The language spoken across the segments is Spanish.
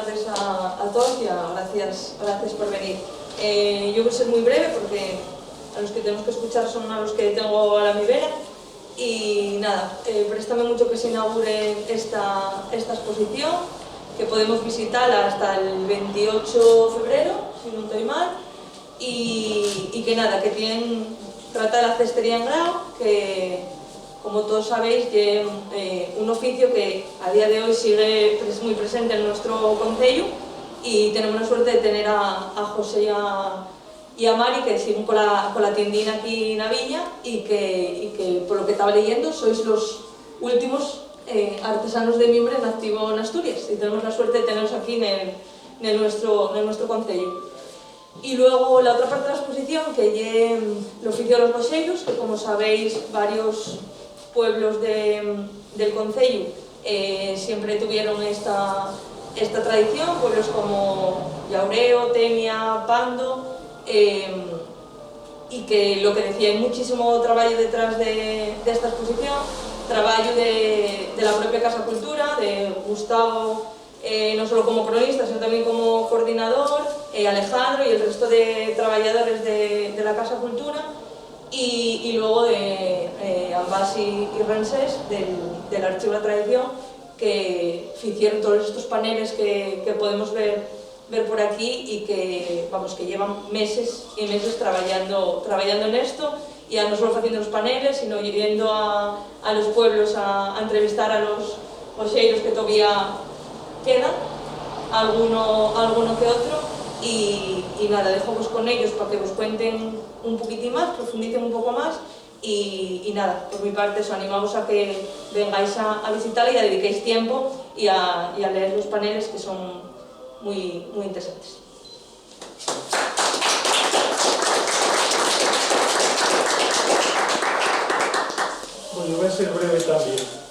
tardes a todos y gracias por venir. Yo voy a ser muy breve porque a los que tenemos que escuchar son a los que tengo a la mi vera. Y nada, préstame mucho que se inaugure esta exposición, que podemos visitarla hasta el 28 de febrero, si no estoy mal, y que nada, que trata de la cestería en grao, que como todos sabéis es un oficio que a día de hoy sigue muy presente en nuestro concello, y tenemos la suerte de tener a José y a Mari, que siguen con la tiendina aquí en la villa, y que por lo que estaba leyendo sois los últimos artesanos de mimbre en activo en Asturias, y tenemos la suerte de teneros aquí en nuestro concello. Y luego la otra parte de la exposición, que es el oficio de los boxeiros, que como sabéis varios pueblos del concello siempre tuvieron esta tradición, pueblos como Llaureo, Temia, Pando, y que lo que decía, hay muchísimo trabajo detrás de esta exposición, trabajo de la propia Casa Cultura, de Gustavo, no solo como cronista, sino también como coordinador, Alejandro y el resto de trabajadores de la Casa Cultura, y luego de Ambas y Rensés, del Archivo de la Tradición, que hicieron todos estos paneles que podemos ver por aquí, y que llevan meses y meses trabajando en esto, y no solo haciendo los paneles, sino yendo a los pueblos a entrevistar a los boxeiros que todavía quedan, alguno que otro, y nada, dejamos con ellos para que os cuenten un poquitín más, profundicen un poco más, y nada, por mi parte os animamos a que vengáis a visitarla y a dediquéis tiempo y a leer los paneles, que son muy interesantes. Bueno, voy a ser breve también.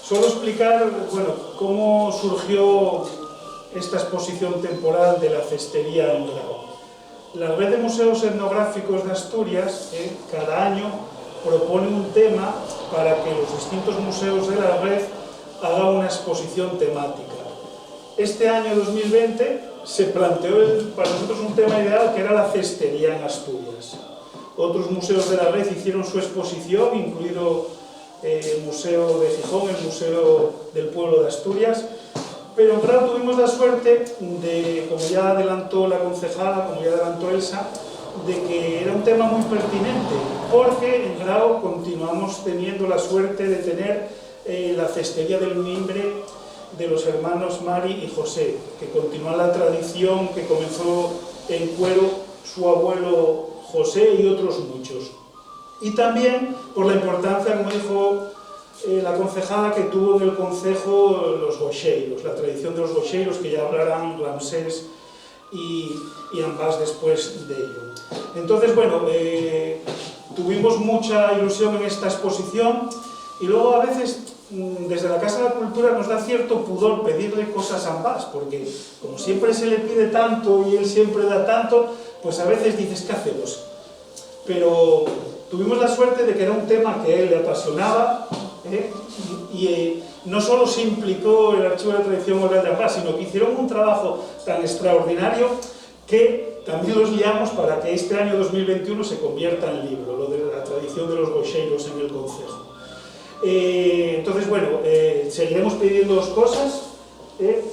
Solo explicar, cómo surgió esta exposición temporal de la cestería en grao. La Red de Museos Etnográficos de Asturias cada año propone un tema para que los distintos museos de la red hagan una exposición temática. Este año 2020 se planteó para nosotros un tema ideal, que era la cestería en Asturias. Otros museos de la red hicieron su exposición, incluido el Museo de Gijón, el Museo del Pueblo de Asturias, pero en grao tuvimos la suerte de, como ya adelantó la concejala, como ya adelantó Elsa, de que era un tema muy pertinente, porque en grao continuamos teniendo la suerte de tener la cestería del mimbre de los hermanos Mari y José, que continúa la tradición que comenzó en Cuero su abuelo José y otros muchos. Y también por la importancia, como dijo la concejala, que tuvo en el concejo los boxeiros, la tradición de los boxeiros, que ya hablarán Ramsés y Ambas después de ello. Entonces, tuvimos mucha ilusión en esta exposición, y luego a veces desde la Casa de la Cultura nos da cierto pudor pedirle cosas a Ambas, porque como siempre se le pide tanto y él siempre da tanto, pues a veces dices, ¿qué hacemos? Pero tuvimos la suerte de que era un tema que a él le apasionaba, y no solo se implicó el Archivo de la Tradición Oral de Ambas, sino que hicieron un trabajo tan extraordinario que también los guiamos para que este año 2021 se convierta en libro, lo de la tradición de los boxeiros en el concejo. Entonces, seguiremos pidiéndoos cosas,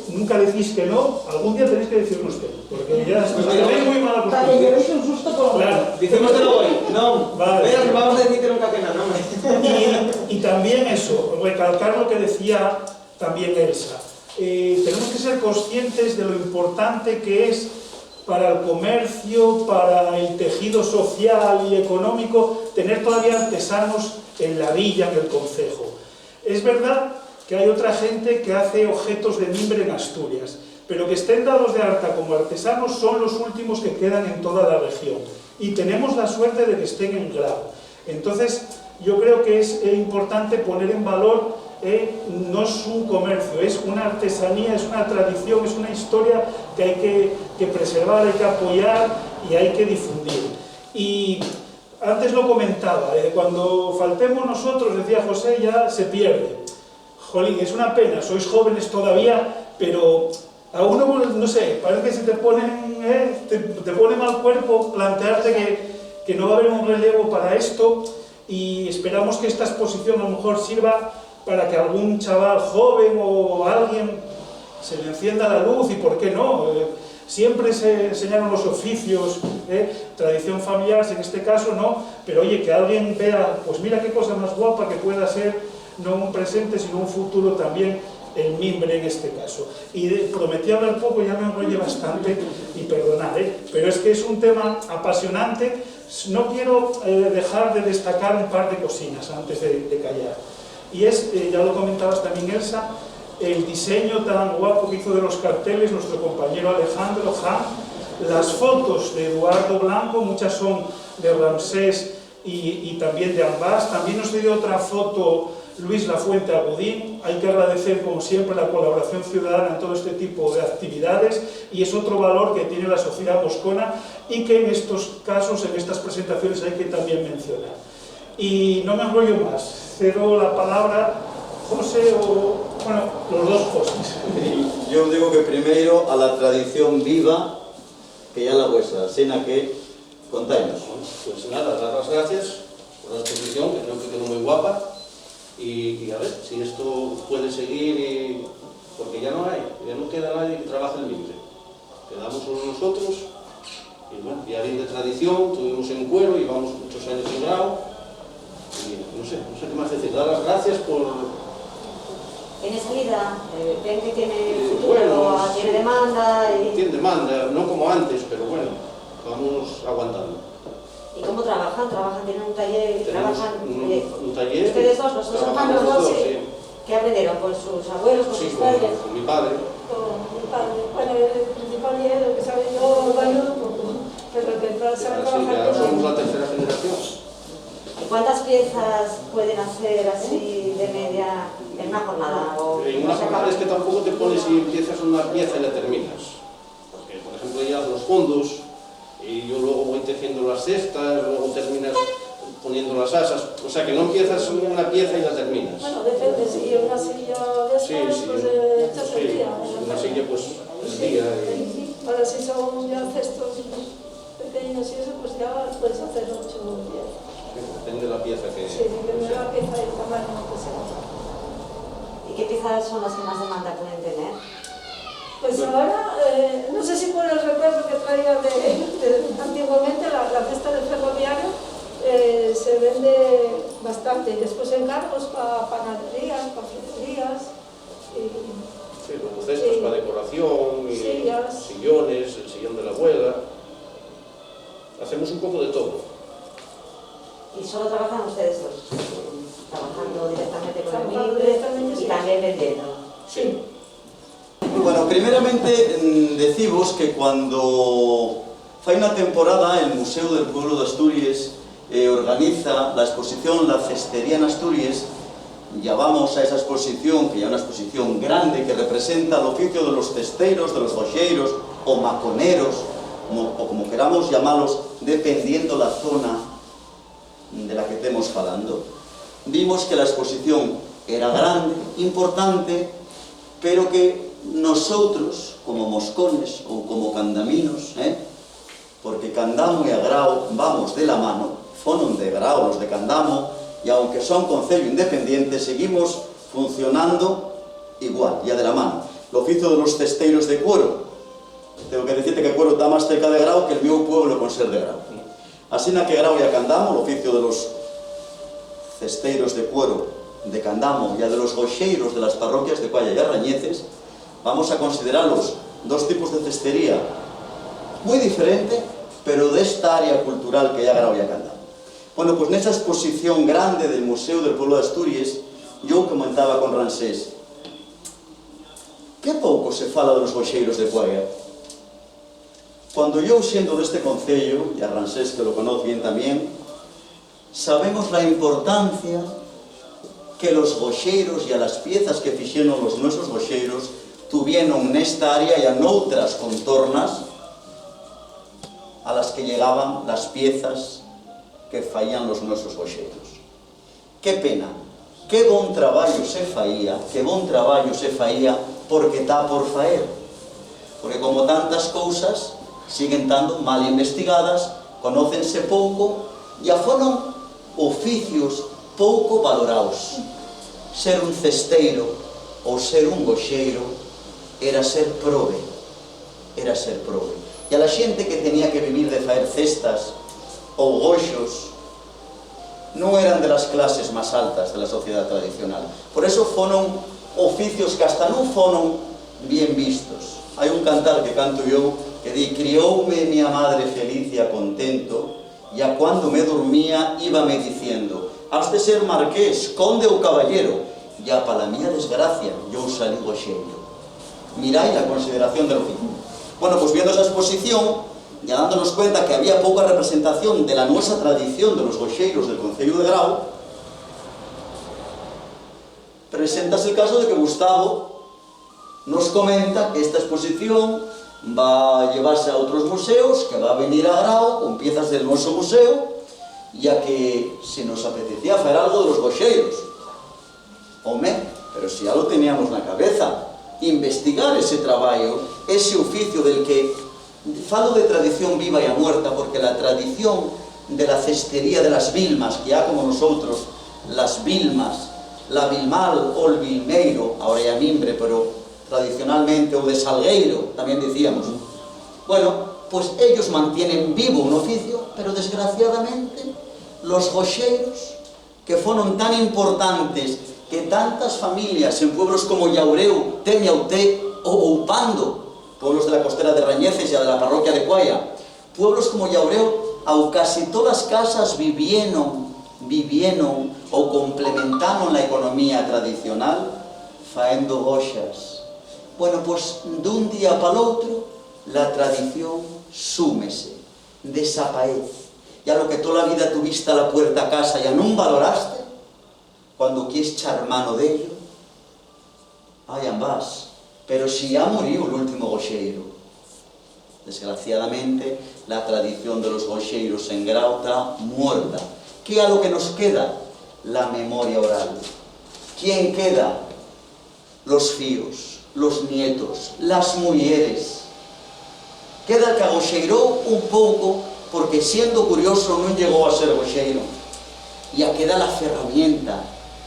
nunca decís que no, algún día tenéis que decirnos que no, porque ya tenéis muy mala costumbre. Para que llevéis un susto por claro. Dicémoslo hoy, no, vale. Vamos a decir nunca que no, hombre. Y también eso, recalcar lo que decía también Elsa. Tenemos que ser conscientes de lo importante que es para el comercio, para el tejido social y económico, tener todavía artesanos en la villa, en el concejo. Es verdad que hay otra gente que hace objetos de mimbre en Asturias, pero que estén dados de alta como artesanos son los últimos que quedan en toda la región, y tenemos la suerte de que estén en grao. Entonces, yo creo que es importante poner en valor, no es un comercio, es una artesanía, es una tradición, es una historia que hay que preservar, hay que apoyar y hay que difundir. Y antes lo comentaba, cuando faltemos nosotros, decía José, ya se pierde. Jolín, es una pena, sois jóvenes todavía, pero a uno, no sé, parece que se te pone mal cuerpo plantearte que no va a haber un relevo para esto, y esperamos que esta exposición a lo mejor sirva para que algún chaval joven o alguien se le encienda la luz, y por qué no. Siempre se enseñaron los oficios, tradición familiar en este caso, ¿no? Pero oye, que alguien vea, pues mira qué cosa más guapa que pueda ser, no un presente sino un futuro también, el mimbre en este caso. Y prometí hablar poco, ya me enrollé bastante, y perdonad, pero es que es un tema apasionante. No quiero dejar de destacar un par de cositas antes de callar. Y es, ya lo comentabas también Elsa, el diseño tan guapo que hizo de los carteles nuestro compañero Alejandro Han, las fotos de Eduardo Blanco, muchas son de Ramsés y también de Ambás. También nos dio otra foto Luis Lafuente Agudín. Hay que agradecer, como siempre, la colaboración ciudadana en todo este tipo de actividades, y es otro valor que tiene la sociedad moscona y que en estos casos, en estas presentaciones, hay que también mencionar. Y no me enrollo más, cedo la palabra, José, o, bueno, los dos Josés. Yo digo que primero a la tradición viva, que ya la vuestra, sena que contáis. Pues nada, dar las gracias por la exposición, que creo que quedó muy guapa, y a ver si esto puede seguir, porque ya no queda nadie que trabaje el mimbre. Quedamos solo nosotros, y bueno, ya bien de tradición, tuvimos en cuero, llevamos muchos años en grau, y no sé qué más decir. Dar las gracias por... ¿Tiene salida? ¿Ven que tiene futuro? Bueno, ¿Tiene demanda? Tiene demanda, no como antes, pero bueno, vamos aguantando. ¿Y cómo trabajan? ¿Tienen un taller? Tenemos ¿Trabajan? un taller. ¿Ustedes dos? ¿Los dos hermanos? Trabajamos los dos, Sí. sí. ¿Qué aprendieron? ¿Con sus abuelos? ¿Con Sí, sus padres? con mi padre. Con mi padre. Bueno, el principal y lo que sabe yo lo ayudo un poco, pero que para saber Así que trabajar ahora somos todo. la tercera generación. ¿Y cuántas piezas pueden hacer así de media en una jornada? En una jornada es que tampoco te pones y empiezas una pieza y la terminas. Porque, por ejemplo, ya los fondos, y yo luego voy tejiendo las cestas, luego terminas poniendo las asas. O sea, que no empiezas una pieza y la terminas. Bueno, depende, si una silla de estas, pues echas el día. Una silla, pues, el día. Ahora si son ya cestos pequeños y eso, pues ya puedes hacer 8 o 10. Depende de la pieza que... Sí, depende de la pieza y el tamaño que sea. ¿Y qué piezas son las que más demanda pueden tener? Pues ahora, no sé si por el recuerdo que traía de antiguamente, la cesta del ferroviario se vende bastante. Y después encargos para panaderías, para fruterías. Sí, luego cestas para decoración, y sillas. sillones, el sillón de la abuela. Hacemos un poco de todo. ¿Y solo trabajan ustedes dos? Trabajando directamente con el Trabajando mimbre directamente, y sí. también vendiendo. Sí. Bueno, primeramente decimos que cuando fai una temporada el Museo del Pueblo de Asturias organiza la exposición La Cestería en Asturias. Ya vamos a esa exposición, que ya es una exposición grande, que representa el oficio de los cesteiros, de los boxeiros o maconeros, o como queramos llamarlos, dependiendo la zona de la que estemos falando. Vimos que la exposición era grande, importante, pero que nosotros, como moscones ou como candaminos, porque Candamo e Agrao vamos de la mano, fonon de Agrao los de Candamo, e aunque son concello independiente, seguimos funcionando igual, ya de la mano. El oficio de los cesteiros de cuero, tengo que decirte que cuero está más cerca de Agrao que el meu pueblo con ser de Agrao. Así na que Agrao e a Candamo, el oficio de los cesteiros de cuero de Candamo e a de los goxeiros de las parroquias de Cualla y Arrañeces, vamos a considerarlos dos tipos de cestería muy diferente, pero de esta área cultural que ya Agrao y a Candamo. Bueno, pues nesa exposición grande del Museo del Pueblo de Asturias, yo comentaba con Ramsés, que pouco se fala de los goxeiros de Cualla. Cuando yo, siendo de este concello, y a Ramsés que lo conoce bien también, sabemos la importancia que los goxeiros y a las piezas que fixeron los nuestros goxeiros tuvieron nesta área y a noutras contornas a las que llegaban las piezas que faían los nuestros goxeiros. Que pena, que bon traballo se faía, porque está por faer. porque como tantas cousas siguen estando mal investigadas, conócense pouco e foron oficios pouco valorados. Ser un cesteiro ou ser un goxeiro era ser probe, era ser probe. E a la xente que tenía que vivir de faer cestas ou goxos non eran de las clases máis altas de la sociedade tradicional. Por eso foron oficios que hasta non foron bien vistos. Hai un cantar que canto eu que di: crioume mi madre feliz e a contento, e a cuando me dormía íbame diciendo: has de ser marqués, conde ou caballero, e a pa la mía desgracia yo salí goxeiro. Mirai la consideración del oficio. Bueno, pues viendo esa exposición, ya dándonos cuenta que había poca representación de la nuestra tradición de los goxeiros del Concello de Grao, presentas el caso de que Gustavo nos comenta que esta exposición va a llevarse a otros museos, que va a venir a Grao con piezas del nuestro museo, ya que se nos apetecía hacer algo de los goxeiros. Home, pero si ya lo teníamos en la cabeza, investigar ese trabajo, ese oficio del que falo de tradición viva y a muerta, porque la tradición de la cestería de las vilmas, que ya como nosotros, las vilmas, la vilmal o el vilmeiro, ahora ya mimbre, pero tradicionalmente, o de salgueiro, también decíamos. Bueno, pues ellos mantienen vivo un oficio, pero desgraciadamente los goxeiros, que fueron tan importantes, que tantas familias en pueblos como Llaureu, Temiauté o Oupando, pueblos de la costera de Rañeces y de la parroquia de Cuaya, pueblos como Llaureu, au casi todas las casas vivieron o complementaron la economía tradicional faendo goxas. Bueno, pues de un día para el otro, la tradición súmese, desaparece. Ya lo que toda la vida tuviste a la puerta a casa ya no valoraste, cuando quieres echar mano de ello, allá vas. Pero si ya murió el último goxeiro, desgraciadamente la tradición de los goxeiros en Grao está muerta. ¿Qué es lo que nos queda? La memoria oral. ¿Quién queda? Los fíos, los nietos, las mujeres. Queda que agoxeirou un pouco, porque siendo curioso non llegó a ser goxeiro. Ya queda la ferramienta,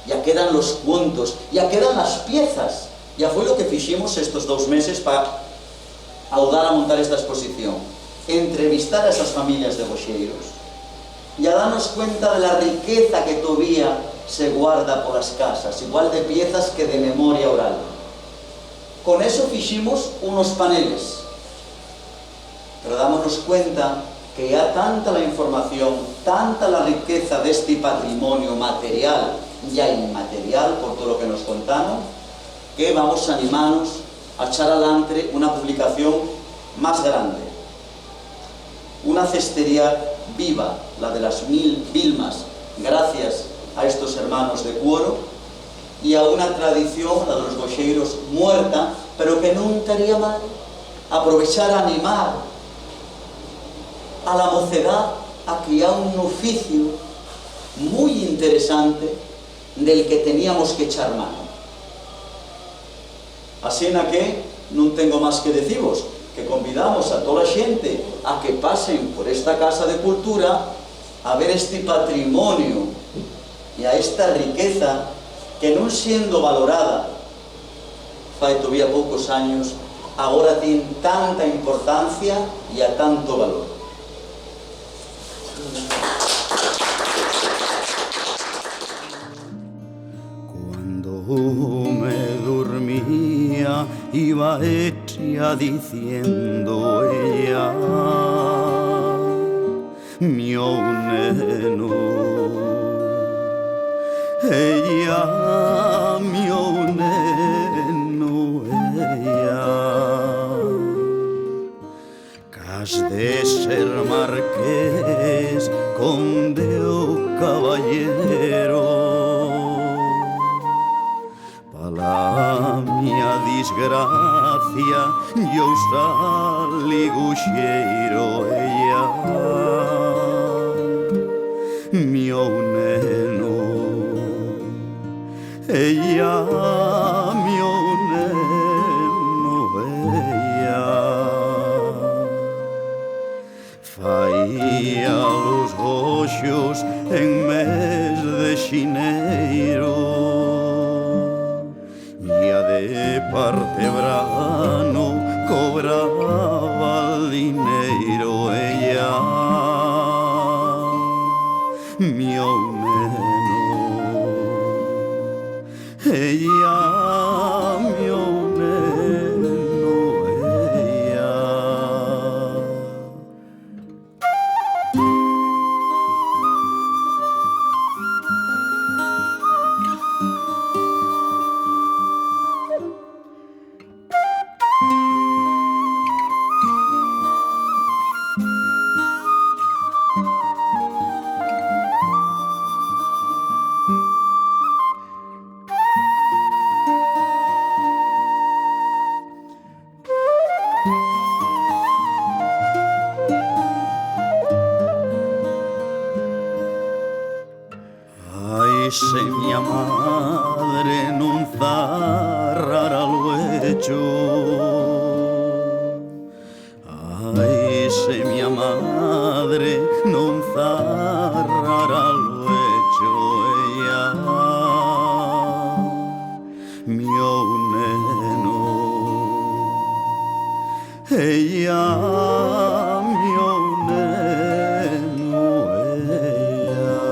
ya quedan los cuentos, ya quedan las piezas. Ya fue lo que fiximos estos 2 meses para ayudar a montar esta exposición. Entrevistar a esas familias de goxeiros y a darnos cuenta de la riqueza que todavía se guarda por las casas, igual de piezas que de memoria oral. Con eso fiximos unos paneles, pero dámonos cuenta que ya tanta la información, tanta la riqueza de este patrimonio material y inmaterial, por todo lo que nos contaron, que vamos a animarnos a echar adelante una publicación más grande. Una cestería viva, la de las 1000 vilmas, gracias a estos hermanos de Cuoro, y a una tradición, la de los goxeiros, muerta, pero que no estaría mal aprovechar a animar a la mocedad a que haya un oficio muy interesante del que teníamos que echar mano. Así en que non tengo máis que deciros, que convidamos a toda a xente a que pasen por esta Casa de Cultura a ver este patrimonio e a esta riqueza que non sendo valorada fai todavía poucos años, agora ten tanta importancia e a tanto valor. Me dormía, iba ella diciendo ella, mio neno, ella, mio neno, ella, cas de ser marqués, conde o caballero, la mia disgracia yo salí goxeiro ella, mio neno, ella, mio neno, ella. se mia madre non zarrara al lecho. Ay, se mia madre non zarrara al lecho, ella mio neno, ella mio neno, ella.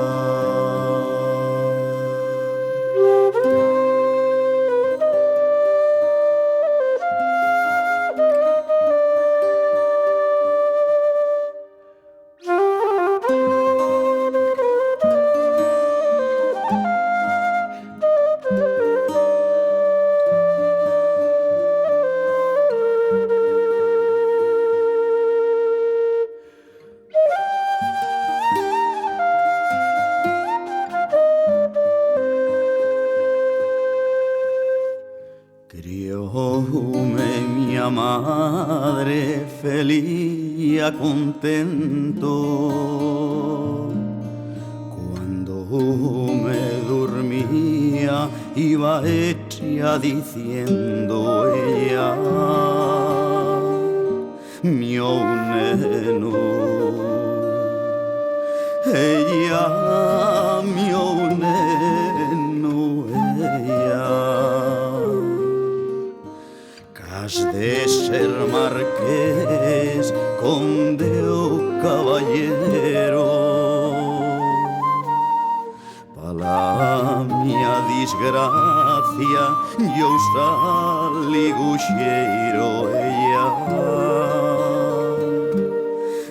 Crióme mia madre feliz e contento. Cuando me dormía iba ella diciendo ella, mio neno, ella, mio neno, ella. Has de ser marqués, conde o caballero, pa la mia disgracia yo salí guxeiro, ella,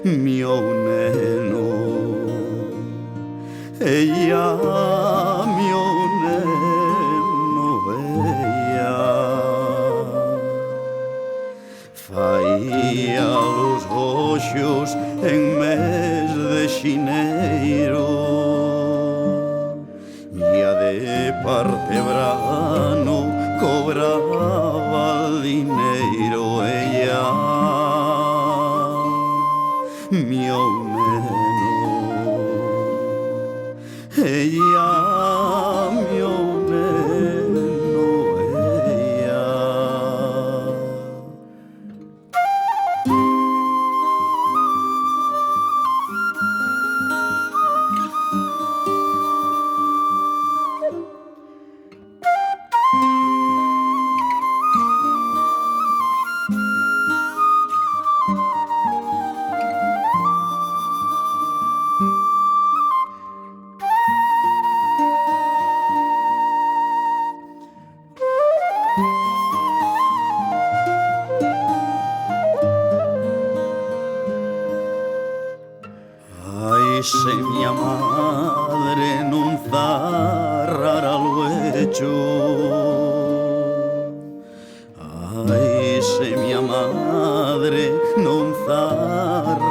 mio neno, ella, mio neno, ella. Faía los goxos en mes de xineiro, e a de parte brano cobraba el dinero, ella, mio neno, ella, mio neno, ella. Ay, se mia madre non zarrara al lecho. Ay, se mia madre non zarrara